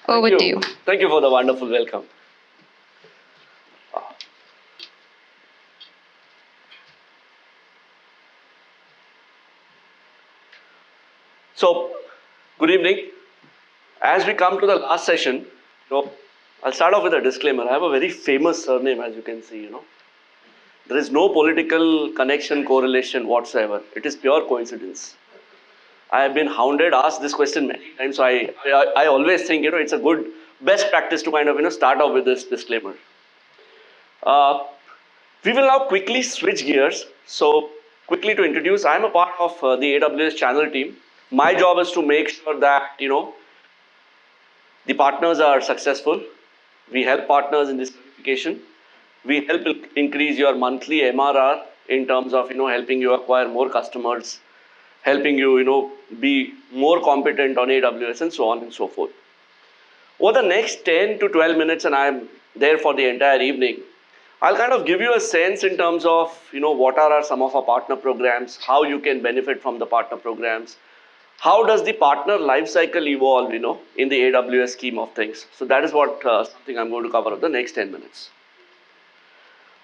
Over to you. Thank you for the wonderful welcome. So, good evening. As we come to the last session, I'll start off with a disclaimer. I have a very famous surname, as you can see. There is no political connection, correlation whatsoever. It is pure coincidence. I have been hounded, asked this question many times. So I always think, it's a good best practice to kind of, start off with this disclaimer. Uh, we will now quickly switch gears. So, quickly to introduce, I'm a part of the AWS channel team. My job is to make sure that, the partners are successful. We help partners in this certification. We help increase your monthly MRR in terms of, helping you acquire more customers, helping you, be more competent on AWS and so on and so forth. Over the next 10 to 12 minutes, and I'm there for the entire evening, I'll kind of give you a sense in terms of, what are some of our partner programs, how you can benefit from the partner programs, how does the partner lifecycle evolve, in the AWS scheme of things. So that is what something I'm going to cover in the next 10 minutes.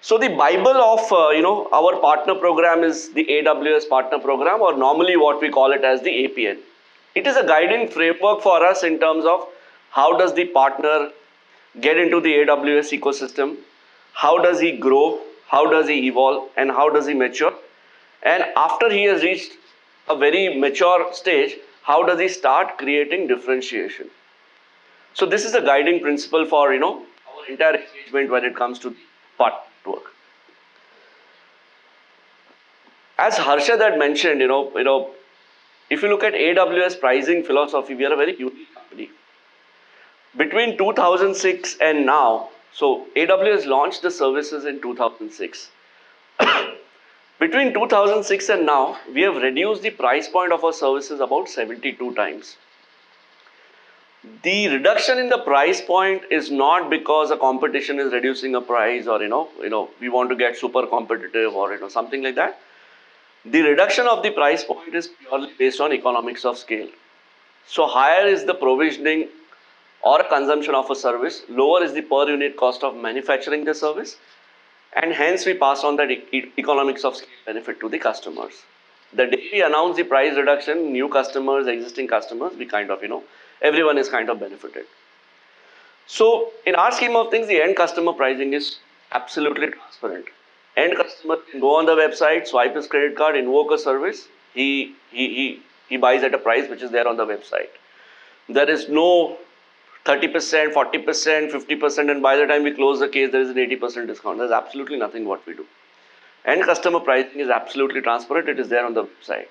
So the Bible of, our partner program is the AWS partner program, or normally what we call it as the APN. It is a guiding framework for us in terms of how does the partner get into the AWS ecosystem, how does he grow, how does he evolve, and how does he mature. And after he has reached a very mature stage, how does he start creating differentiation. So this is a guiding principle for, our entire engagement when it comes to the partner work. As Harshad had mentioned, if you look at AWS pricing philosophy, we are a very unique company. Between 2006 and now, so AWS launched the services in 2006. Between 2006 and now, we have reduced the price point of our services about 72 times. The reduction in the price point is not because a competition is reducing a price, or we want to get super competitive, or something like that. The reduction of the price point is purely based on economics of scale. So higher is the provisioning or consumption of a service, lower is the per unit cost of manufacturing the service, and hence we pass on that economics of scale benefit to the customers. The day we announce the price reduction, new customers, existing customers, we kind of, everyone is kind of benefited. So in our scheme of things, the end customer pricing is absolutely transparent. End customer can go on the website, swipe his credit card, invoke a service, he buys at a price which is there on the website. There is no 30%, 40%, 50%, and by the time we close the case, there is an 80% discount. There's absolutely nothing what we do. End customer pricing is absolutely transparent. It is there on the website.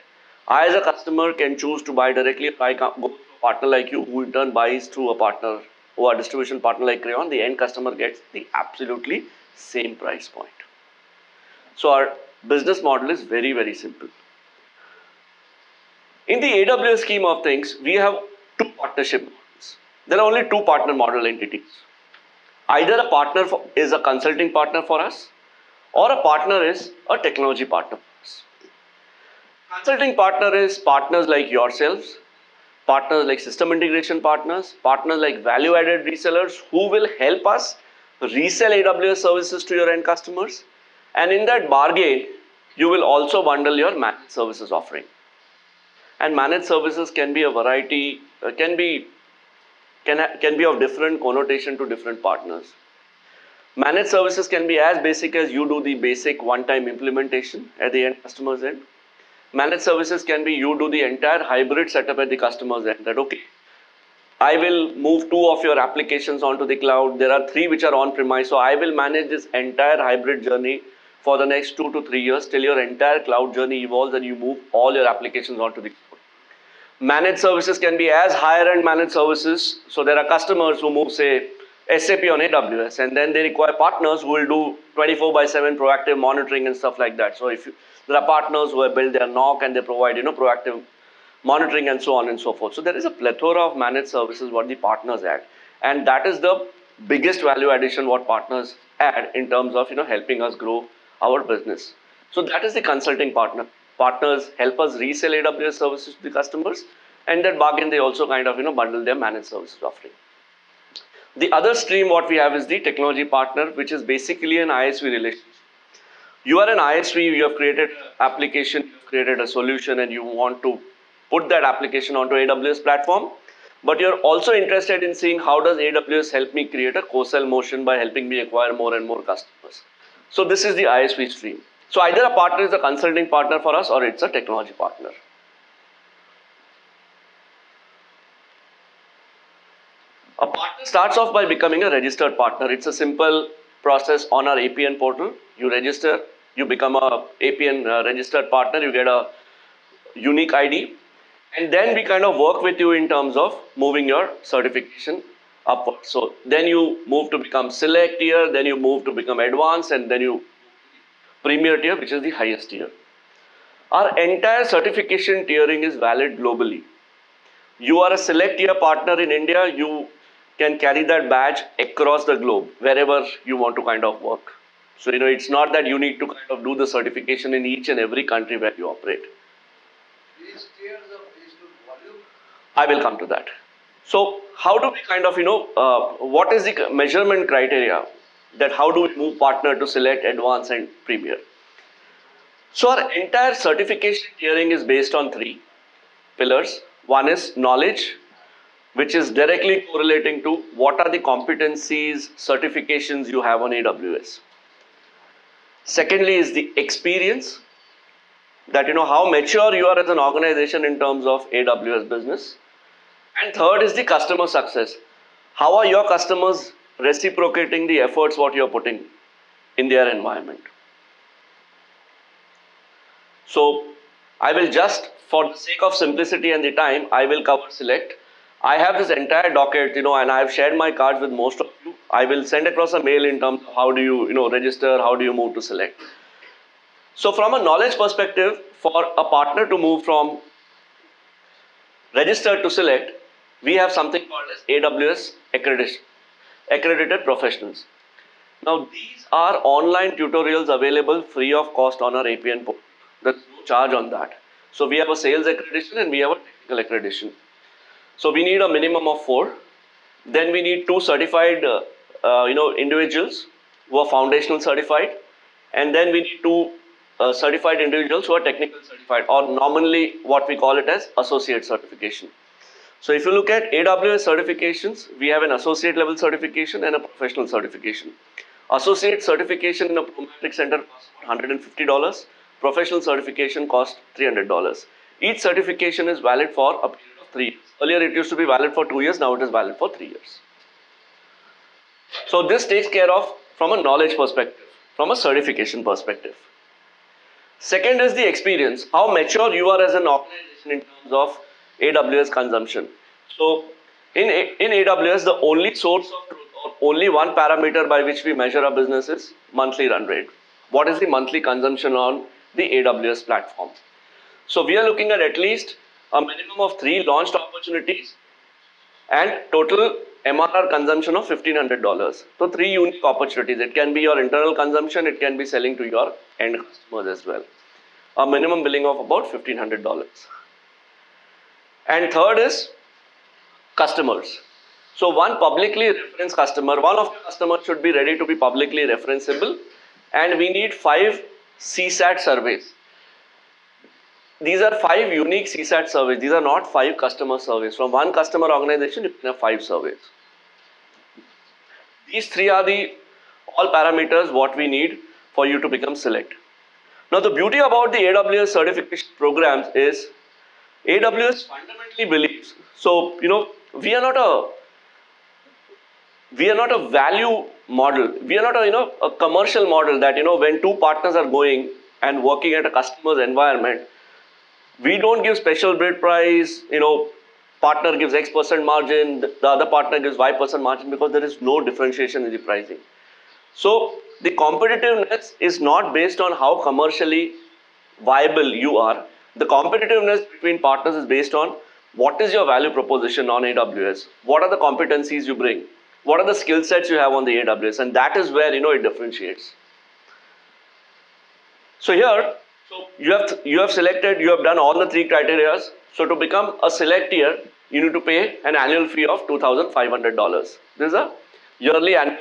I, as a customer, can choose to buy directly. If I go to a partner like you, who in turn buys through a partner or a distribution partner like Crayon, the end customer gets the absolutely same price point. So our business model is very, very simple. In the AWS scheme of things, we have two partnership models. There are only two partner model entities. Either a partner is a consulting partner for us, or a partner is a technology partner for us. Consulting partner is partners like yourselves, partners like system integration partners, partners like value-added resellers who will help us resell AWS services to your end customers. And in that bargain, you will also bundle your managed services offering. And managed services can be a variety, can be of different connotation to different partners. Managed services can be as basic as you do the basic one-time implementation at the end customer's end. Managed services can be you do the entire hybrid setup at the customer's end. That okay, I will move 2 of your applications onto the cloud. There are 3 which are on-premise. So I will manage this entire hybrid journey for the next 2 to 3 years till your entire cloud journey evolves and you move all your applications onto the cloud. Managed services can be as higher end managed services. So there are customers who move, say, SAP on AWS, and then they require partners who will do 24/7 proactive monitoring and stuff like that. So if there are partners who have built their NOC and they provide, proactive monitoring and so on and so forth. So there is a plethora of managed services what the partners add, and that is the biggest value addition what partners add in terms of helping us grow our business. So that is the consulting partner. Partners help us resell AWS services to the customers, and that bargain they also kind of bundle their managed services offering. The other stream what we have is the technology partner, which is basically an ISV relationship. You are an ISV, you have created an application, you have created a solution, and you want to put that application onto AWS platform. But you're also interested in seeing how does AWS help me create a co-sell motion by helping me acquire more and more customers. So this is the ISV stream. So either a partner is a consulting partner for us or it's a technology partner. A partner starts off by becoming a registered partner. It's a simple process on our APN portal. You register, you become a APN registered partner, you get a unique ID, and then we kind of work with you in terms of moving your certification upward. So then you move to become select tier, then you move to become advanced, and then you premier tier, which is the highest tier. Our entire certification tiering is valid globally. You are a select tier partner in India, you can carry that badge across the globe, wherever you want to kind of work. So, it's not that you need to kind of do the certification in each and every country where you operate. These tiers are based on volume? I will come to that. So, how do we kind of, what is the measurement criteria that how do we move partner to select, advanced, and premier? So, our entire certification tiering is based on three pillars. One is knowledge, which is directly correlating to what are the competencies, certifications you have on AWS. Secondly is the experience, that how mature you are as an organization in terms of AWS business. And third is the customer success. How are your customers reciprocating the efforts what you're putting in their environment? So I will just, for the sake of simplicity and the time, I will cover select. I have this entire docket, and I have shared my cards with most of you. I will send across a mail in terms of how do you, register, how do you move to select. So from a knowledge perspective, for a partner to move from registered to select, we have something called as AWS accredited professionals. Now these are online tutorials available free of cost on our APN portal. There's no charge on that. So we have a sales accreditation and we have a technical accreditation. So we need a minimum of 4. Then we need 2 certified individuals who are foundational certified, and then we need 2 certified individuals who are technical certified, or nominally what we call it as associate certification. So if you look at AWS certifications, we have an associate level certification and a professional certification. Associate certification in a Prometric center costs $150. Professional certification costs $300. Each certification is valid for a period of 3 years. Earlier it used to be valid for 2 years, now it is valid for 3 years. So this takes care of from a knowledge perspective, from a certification perspective. Second is the experience, how mature you are as an organization in terms of AWS consumption. So in AWS, the only source of truth or only one parameter by which we measure our business is monthly run rate. What is the monthly consumption on the AWS platform? So we are looking at least a minimum of 3 launched opportunities and total MRR consumption of $1,500. So 3 unique opportunities. It can be your internal consumption, it can be selling to your end customers as well. A minimum billing of about $1,500. And third is customers. So one publicly referenced customer, one of the customers should be ready to be publicly referenceable, and we need 5 CSAT surveys. These are 5 unique CSAT surveys. These are not 5 customer surveys. From one customer organization, you can have 5 surveys. These 3 are the all parameters what we need for you to become select. Now the beauty about the AWS certification programs is AWS fundamentally believes, so we are not a value model. We are not a commercial model that when 2 partners are going and working at a customer's environment, we don't give special bid price, partner gives X% margin, the other partner gives Y% margin, because there is no differentiation in the pricing. So the competitiveness is not based on how commercially viable you are. The competitiveness between partners is based on what is your value proposition on AWS, what are the competencies you bring, what are the skill sets you have on the AWS, and that is where it differentiates. So here, you have selected, you have done all the 3 criteria. So to become a select tier, you need to pay an annual fee of $2,500. This is a yearly annual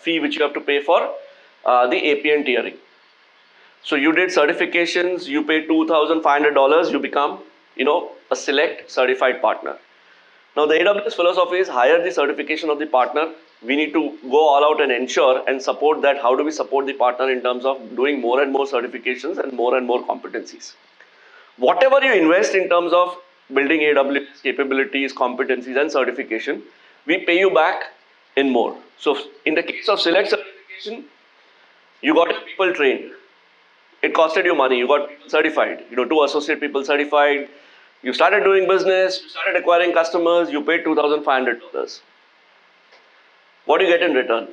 fee which you have to pay for the APN tiering. So you did certifications, you pay $2,500, you become, a select certified partner. Now the AWS philosophy is higher the certification of the partner. We need to go all out and ensure and support that. How do we support the partner in terms of doing more and more certifications and more competencies? Whatever you invest in terms of building AWS capabilities, competencies, and certification, we pay you back in more. So in the case of select certification, you got your people trained. It costed you money. You got people certified. 2 associate people certified. You started doing business. You started acquiring customers. You paid $2,500. What do you get in return?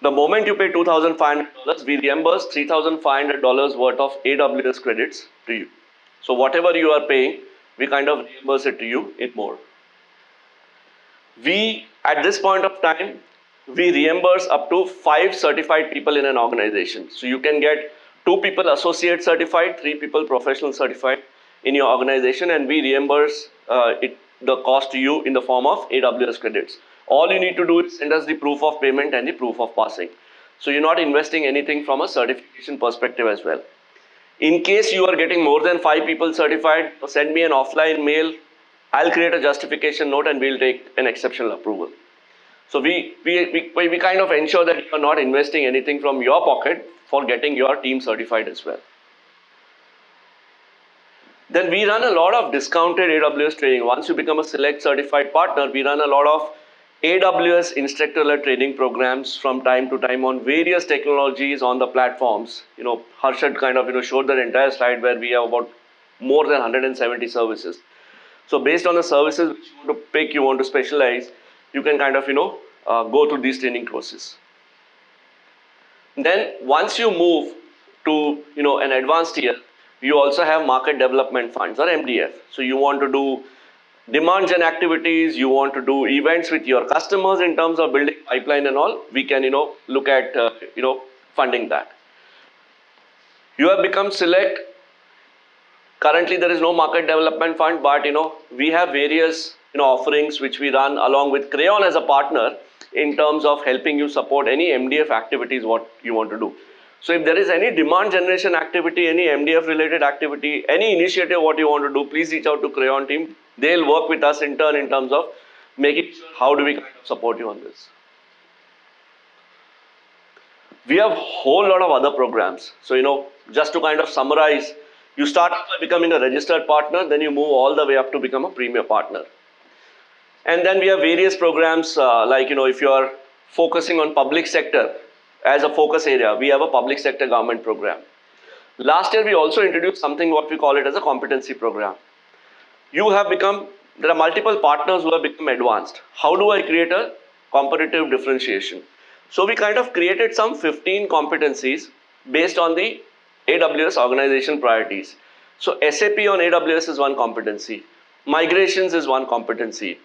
The moment you pay $2,500, we reimburse $3,500 worth of AWS credits to you. So whatever you are paying, we kind of reimburse it to you in more. We, at this point of time, we reimburse up to 5 certified people in an organization. So you can get 2 people associate certified, 3 people professional certified in your organization, and we reimburse the cost to you in the form of AWS credits. All you need to do is send us the proof of payment and the proof of passing. So you're not investing anything from a certification perspective as well. In case you are getting more than 5 people certified, send me an offline mail. I'll create a justification note and we'll take an exceptional approval. So we kind of ensure that you are not investing anything from your pocket for getting your team certified as well. Then we run a lot of discounted AWS training. Once you become a select certified partner, we run a lot of AWS instructor-led training programs from time to time on various technologies on the platforms. Harshad kind of showed that entire slide where we have about more than 170 services. So based on the services which you want to pick, you want to specialize, you can kind of go through these training courses. Then once you move to an advanced tier, you also have market development funds or MDF. So you want to do demand gen activities, you want to do events with your customers in terms of building pipeline and all, we can look at funding that. You have become select. Currently there is no market development fund, but we have various offerings which we run along with Crayon as a partner in terms of helping you support any MDF activities what you want to do. So if there is any demand generation activity, any MDF related activity, any initiative what you want to do, please reach out to Crayon team. They'll work with us in turn in terms of making sure how do we kind of support you on this. We have a whole lot of other programs. So just to kind of summarize, you start by becoming a registered partner, then you move all the way up to become a premier partner. And then we have various programs like if you are focusing on public sector as a focus area, we have a public sector government program. Last year we also introduced something what we call it as a competency program. There are multiple partners who have become advanced. How do I create a competitive differentiation? So we kind of created some 15 competencies based on the AWS organization priorities. So SAP on AWS is one competency. Migrations is one competency.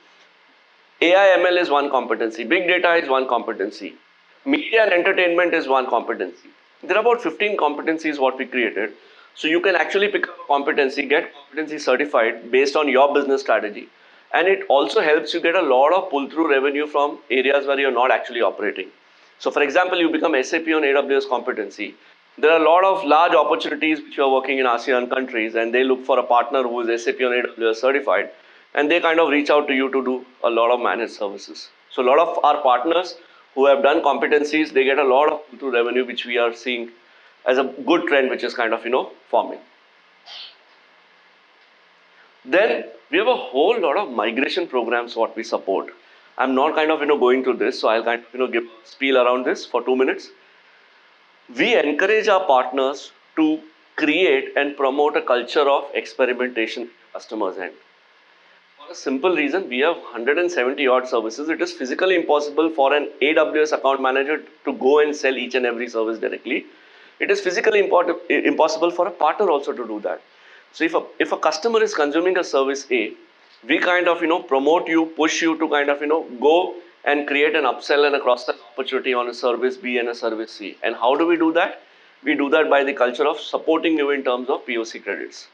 AI ML is one competency. Big data is one competency. Media and entertainment is one competency. There are about 15 competencies what we created. So you can actually pick up a competency, get competency certified based on your business strategy. And it also helps you get a lot of pull-through revenue from areas where you're not actually operating. So for example, you become SAP on AWS competency. There are a lot of large opportunities which are working in ASEAN countries and they look for a partner who is SAP on AWS certified and they kind of reach out to you to do a lot of managed services. So a lot of our partners who have done competencies, they get a lot of pull-through revenue which we are seeing as a good trend which is kind of forming. Then we have a whole lot of migration programs what we support. I'm not kind of going through this, so I'll kind of give a spiel around this for 2 minutes. We encourage our partners to create and promote a culture of experimentation at customers' end. For a simple reason, we have 170 odd services. It is physically impossible for an AWS account manager to go and sell each and every service directly. It is physically impossible for a partner also to do that. So if a customer is consuming a service A, we kind of promote you, push you to kind of go and create an upsell and a cross-sell opportunity on a service B and a service C. And how do we do that? We do that by the culture of supporting you in terms of POC credits.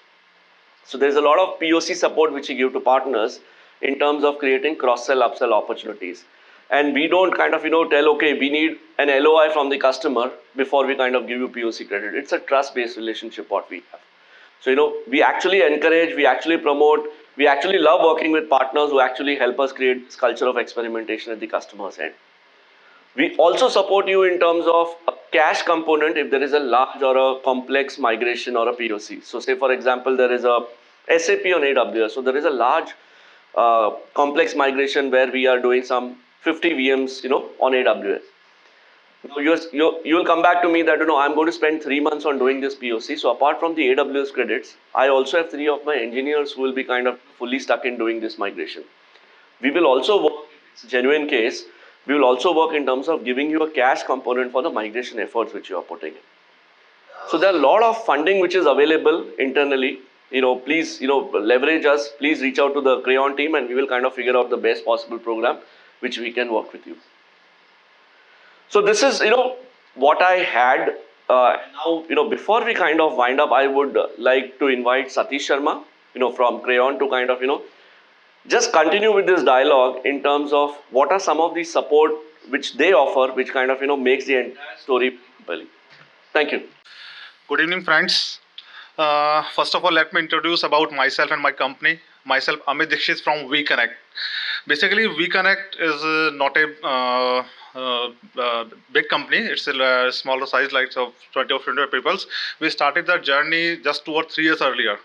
So there's a lot of POC support which we give to partners in terms of creating cross-sell, upsell opportunities. And we don't kind of, tell, okay, we need an LOI from the customer before we kind of give you POC credit. It's a trust-based relationship what we have. So, we actually encourage, we actually promote, we actually love working with partners who actually help us create this culture of experimentation at the customer's end. We also support you in terms of a cash component if there is a large or a complex migration or a POC. So, say for example, there is a SAP on AWS. So, there is a large complex migration where we are doing some 50 VMs, on AWS. Now, you will come back to me that, I'm going to spend 3 months on doing this POC. So, apart from the AWS credits, I also have 3 of my engineers who will be kind of fully stuck in doing this migration. We will also work, if it's a genuine case, we will also work in terms of giving you a cash component for the migration efforts which you are putting in. So there are a lot of funding which is available internally. Please, leverage us. Please reach out to the Crayon team and we will kind of figure out the best possible program which we can work with you. So this is, what I had. Now, before we kind of wind up, I would like to invite Satish Sharma, from Crayon to kind of, just continue with this dialogue in terms of what are some of the support which they offer, which kind of makes the entire story compelling. Thank you. Good evening, friends. First of all, let me introduce about myself and my company. Myself, Amit Dixit from WeConnect. Basically, WeConnect is not a big company. It's a smaller size, like of 20 or 20 people. We started the journey just 2 or 3 years earlier.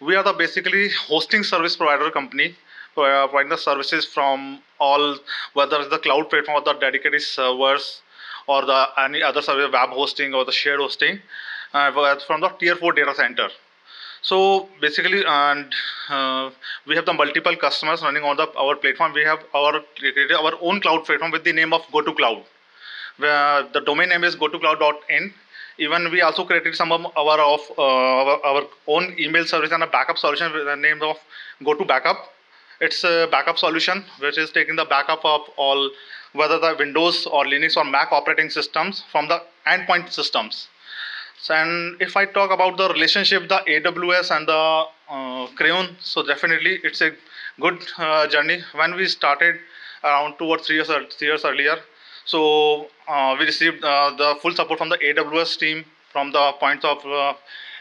We are the basically hosting service provider company, providing the services from all, whether it's the cloud platform or the dedicated servers or the any other service, web hosting or the shared hosting, from the tier 4 data center. So basically, and we have the multiple customers running on our platform. We have created our own cloud platform with the name of GoToCloud. Where the domain name is gotocloud.in. Even we also created some of our own email service and a backup solution with the name of GoToBackup. It's a backup solution which is taking the backup of all, whether the Windows or Linux or Mac operating systems from the endpoint systems. So, and if I talk about the relationship, the AWS and the Crayon, so definitely it's a good journey. When we started around 2 or 3 years earlier, so we received the full support from the AWS team from the points of,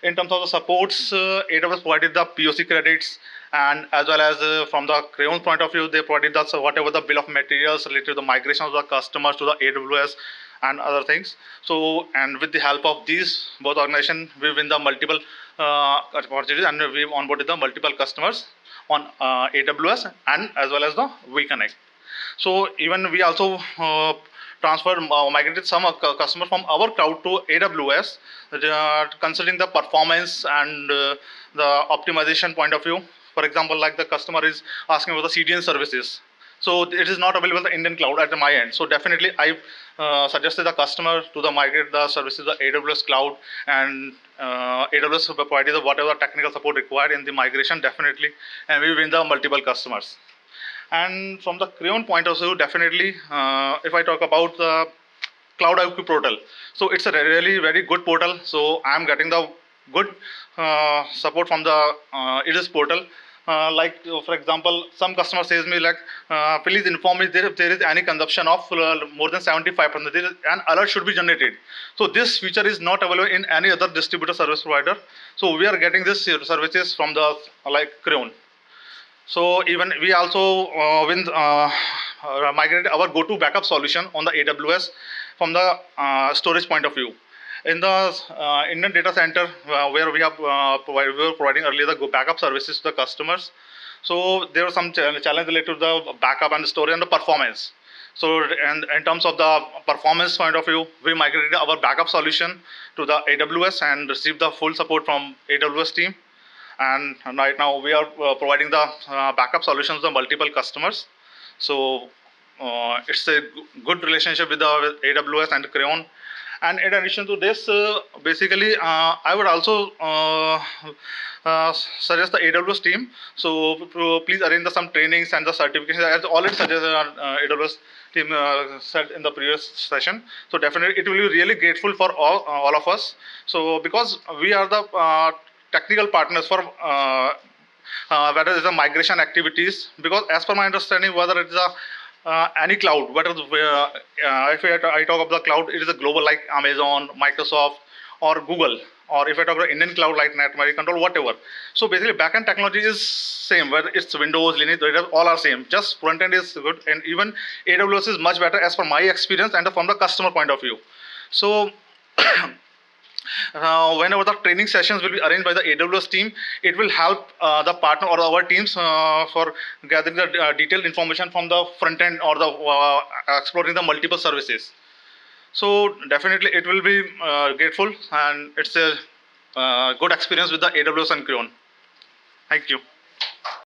in terms of the supports, AWS provided the POC credits, and as well as from the Crayon point of view, they provided the, so whatever the bill of materials related to the migration of the customers to the AWS and other things. So, and with the help of these both organizations, we win the multiple opportunities and we onboarded the multiple customers on AWS and as well as the WeConnect. So even we also migrated some customers from our cloud to AWS, considering the performance and the optimization point of view. For example, like the customer is asking for the CDN services. So it is not available in the Indian cloud at my end. So definitely I suggested the customer to the migrate the services the AWS cloud, and AWS provided whatever technical support required in the migration definitely, and we win the multiple customers. And from the Crayon point of view, definitely, if I talk about the Cloud IQ portal, so it's a really very good portal. So I'm getting the good support from the it is portal. Like for example, some customer says me like, please inform me if there is any consumption of more than 75%. An alert should be generated. So this feature is not available in any other distributor service provider. So we are getting this services from the like Crayon. So even we also migrated our GoToBackup solution on the AWS from the storage point of view. In the Indian data center where we were providing earlier the backup services to the customers. So there was some challenge related to the backup and the storage and the performance. So and in terms of the performance point of view, we migrated our backup solution to the AWS and received the full support from AWS team. And right now we are providing the backup solutions to the multiple customers. So it's a good relationship with the AWS and Crayon. And in addition to this, basically, I would also suggest the AWS team. So please arrange some trainings and the certifications. As already suggested, AWS team said in the previous session. So definitely, it will be really grateful for all of us. So because we are the technical partners for whether it's a migration activities, because as per my understanding, whether it's a any cloud, whether if I talk of the cloud, it is a global like Amazon, Microsoft, or Google, or if I talk about Indian cloud like Netmari Control, whatever. So basically, backend technology is same, whether it's Windows, Linux, all are same. Just front end is good, and even AWS is much better as per my experience and from the customer point of view. So whenever the training sessions will be arranged by the AWS team, it will help the partner or our teams for gathering the detailed information from the front end or the exploring the multiple services. So definitely it will be grateful, and it's a good experience with the AWS and Crayon. Thank you.